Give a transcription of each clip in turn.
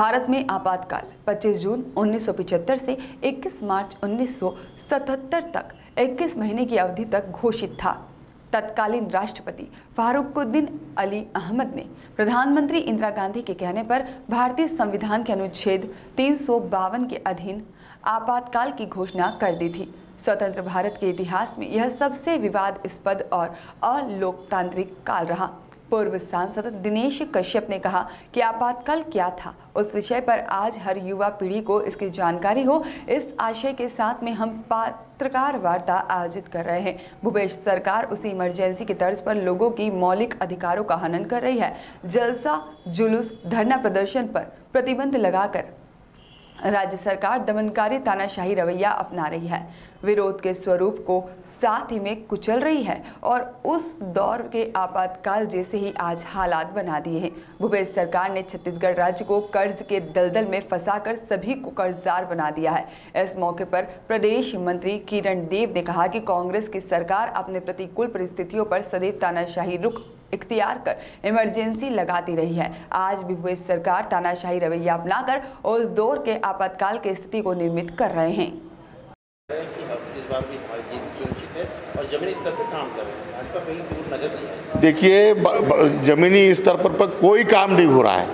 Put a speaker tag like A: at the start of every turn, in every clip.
A: भारत में आपातकाल 25 जून 1975 से 21 मार्च 1977 तक 21 महीने की अवधि तक घोषित था। तत्कालीन राष्ट्रपति फारुकुद्दीन अली अहमद ने प्रधानमंत्री इंदिरा गांधी के कहने पर भारतीय संविधान के अनुच्छेद 352 के अधीन आपातकाल की घोषणा कर दी थी। स्वतंत्र भारत के इतिहास में यह सबसे विवादास्पद और अलोकतांत्रिक काल रहा। पूर्व सांसद दिनेश कश्यप ने कहा कि आपातकाल क्या था, उस विषय पर आज हर युवा पीढ़ी को इसकी जानकारी हो, इस आशय के साथ में हम पत्रकार वार्ता आयोजित कर रहे हैं। भूपेश सरकार उसी इमरजेंसी की तर्ज पर लोगों की मौलिक अधिकारों का हनन कर रही है। जलसा, जुलूस, धरना प्रदर्शन पर प्रतिबंध लगाकर राज्य सरकार दमनकारी तानाशाही रवैया अपना रही है, विरोध के स्वरूप को साथ ही में कुचल रही है और उस दौर के आपातकाल जैसे ही आज हालात बना दिए हैं। भूपेश सरकार ने छत्तीसगढ़ राज्य को कर्ज के दलदल में फंसाकर सभी को कर्जदार बना दिया है। इस मौके पर प्रदेश मंत्री किरण देव ने कहा कि कांग्रेस की सरकार अपने प्रतिकूल परिस्थितियों पर सदैव तानाशाही रुख इख्तियार कर इमरजेंसी लगाती रही है। आज भी भूपेश सरकार तानाशाही रवैया अपनाकर उस दौर के आपातकाल की स्थिति को निर्मित कर रहे हैं।
B: इस बार भी जीत सुनिश्चित है और जमीनी स्तर पर काम कर रहे हैं, भाजपा कहीं दूर नजर नहीं आई।
C: देखिए, जमीनी स्तर पर कोई काम नहीं हो रहा है।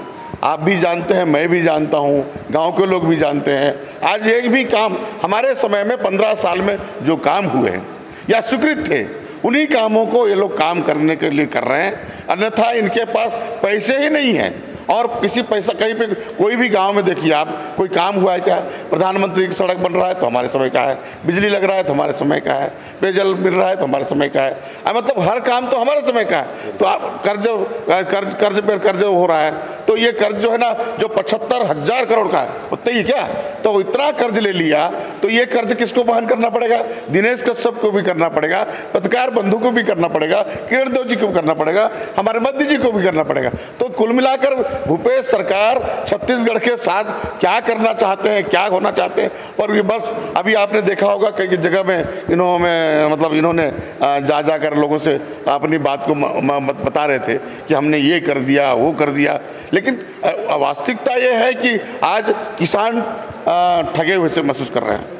C: आप भी जानते हैं, मैं भी जानता हूँ, गांव के लोग भी जानते हैं। आज एक भी काम हमारे समय में 15 साल में जो काम हुए हैं या स्वीकृत थे, उन्हीं कामों को ये लोग काम करने के लिए कर रहे हैं। अन्यथा इनके पास पैसे ही नहीं हैं और किसी पैसा कहीं पे कोई भी गांव में देखिए आप, कोई काम हुआ है क्या? प्रधानमंत्री की सड़क बन रहा है तो हमारे समय का है, बिजली लग रहा है तो हमारे समय का है, पेयजल मिल रहा है तो हमारे समय का है। मतलब हर काम तो हमारे समय का है। तो आप कर्ज पर कर्ज हो रहा है, तो ये कर्ज जो है ना, जो 75,000 करोड़ का है, उतना ही क्या? तो इतना कर्ज ले लिया तो ये कर्ज किसको वहन करना पड़ेगा? दिनेश कश्यप को भी करना पड़ेगा, पत्रकार बंधु को भी करना पड़ेगा, किरण देव जी को भी करना पड़ेगा, हमारे मोदी जी को भी करना पड़ेगा। तो कुल मिलाकर भूपेश सरकार छत्तीसगढ़ के साथ क्या करना चाहते हैं, क्या होना चाहते हैं, पर ये बस अभी आपने देखा होगा कई जगह में इन्होंने जाकर लोगों से अपनी बात को बता रहे थे कि हमने ये कर दिया, वो कर दिया। लेकिन वास्तविकता ये है कि आज किसान ठगे हुए से महसूस कर रहे हैं।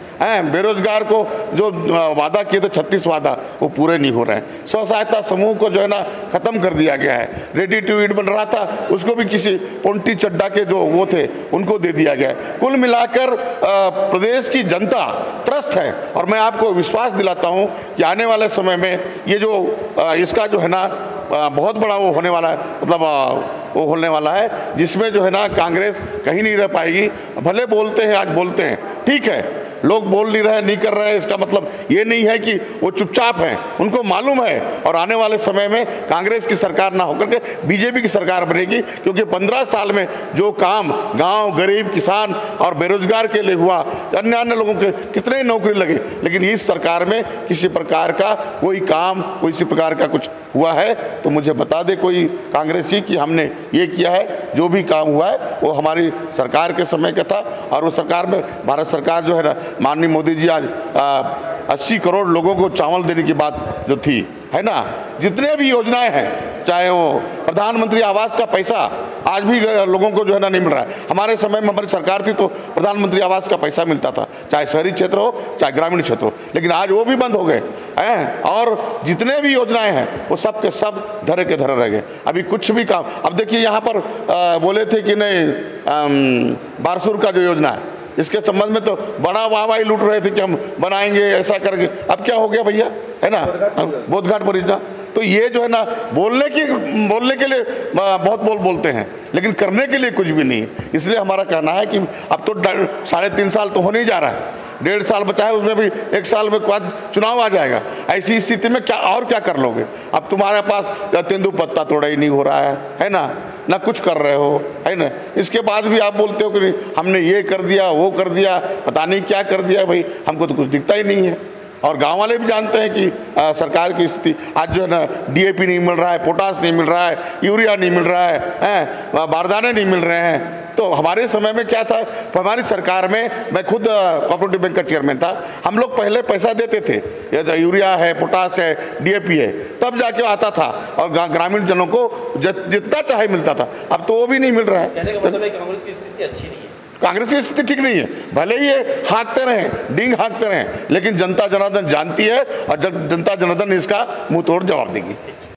C: बेरोजगार को जो वादा किए थे 36 वादा, वो पूरे नहीं हो रहे हैं। स्व सहायता समूह को जो है ना खत्म कर दिया गया है। रेडी टू ईट बन रहा था, उसको भी किसी पोंटी चड्डा के जो वो थे उनको दे दिया गया है। कुल मिलाकर प्रदेश की जनता त्रस्त है और मैं आपको विश्वास दिलाता हूँ कि आने वाले समय में ये जो इसका जो है ना बहुत बड़ा वो होने वाला है, वो होने वाला है, जिसमें जो है ना कांग्रेस कहीं नहीं रह पाएगी। भले बोलते हैं, आज बोलते हैं, ठीक है, लोग बोल नहीं रहे, नहीं कर रहे हैं, इसका मतलब ये नहीं है कि वो चुपचाप हैं। उनको मालूम है और आने वाले समय में कांग्रेस की सरकार ना होकर के बीजेपी की सरकार बनेगी, क्योंकि 15 साल में जो काम गांव, गरीब, किसान और बेरोजगार के लिए हुआ, अन्य लोगों के कितने नौकरी लगे, लेकिन इस सरकार में किसी प्रकार का कोई काम, किसी प्रकार का कुछ हुआ है तो मुझे बता दे कोई कांग्रेसी कि हमने ये किया है। जो भी काम हुआ है वो हमारी सरकार के समय का था और वो सरकार में भारत सरकार जो है ना, माननीय मोदी जी आज 80 करोड़ लोगों को चावल देने की बात जो थी, है ना, जितने भी योजनाएं हैं, चाहे वो प्रधानमंत्री आवास का पैसा आज भी लोगों को जो है ना नहीं मिल रहा है। हमारे समय में हमारी सरकार थी तो प्रधानमंत्री आवास का पैसा मिलता था, चाहे शहरी क्षेत्र हो चाहे ग्रामीण क्षेत्र हो, लेकिन आज वो भी बंद हो गए हैं और जितने भी योजनाएं हैं वो सब के सब धरे के धरे रह गए। अभी कुछ भी काम, अब देखिए यहाँ पर बोले थे कि नहीं बारसूर का जो योजना है, इसके संबंध में तो बड़ा वाहवाही लूट रहे थे कि हम बनाएंगे ऐसा करके। अब क्या हो गया भैया, है ना, बोधघाट परियोजना। तो ये जो है ना बोलने के लिए बहुत बोलते हैं, लेकिन करने के लिए कुछ भी नहीं है। इसलिए हमारा कहना है कि अब तो 3.5 साल तो होने ही जा रहा है, 1.5 साल बचा है, उसमें भी 1 साल में बाद चुनाव आ जाएगा। ऐसी स्थिति में क्या कर लोगे? अब तुम्हारे पास तेंदुपत्ता तोड़ा ही नहीं हो रहा है ना कुछ कर रहे हो, है ना। इसके बाद भी आप बोलते हो कि हमने ये कर दिया, वो कर दिया, पता नहीं क्या कर दिया। भाई हमको तो कुछ दिखता ही नहीं है। और गांव वाले भी जानते हैं कि सरकार की स्थिति आज जो है ना, DAP नहीं मिल रहा है, पोटास नहीं मिल रहा है, यूरिया नहीं मिल रहा है, बारदाने नहीं मिल रहे हैं। तो हमारे समय में क्या था, हमारी सरकार में, मैं खुद कोऑपरेटिव बैंक का चेयरमैन था, हम लोग पहले पैसा देते थे, यूरिया है, पोटास है, DAP है, तब जाके आता था और ग्रामीण जनों को जितना चाहे मिलता था। अब तो वो भी नहीं मिल रहा है।
B: कहने का मतलब है कांग्रेस की स्थिति अच्छी नहीं है।
C: कांग्रेस की स्थिति ठीक नहीं है, भले ही ये हाँकते रहें, डींग हाँकते रहें, लेकिन जनता जनार्दन जानती है और जनता जनार्दन इसका मुंह तोड़ जवाब देगी।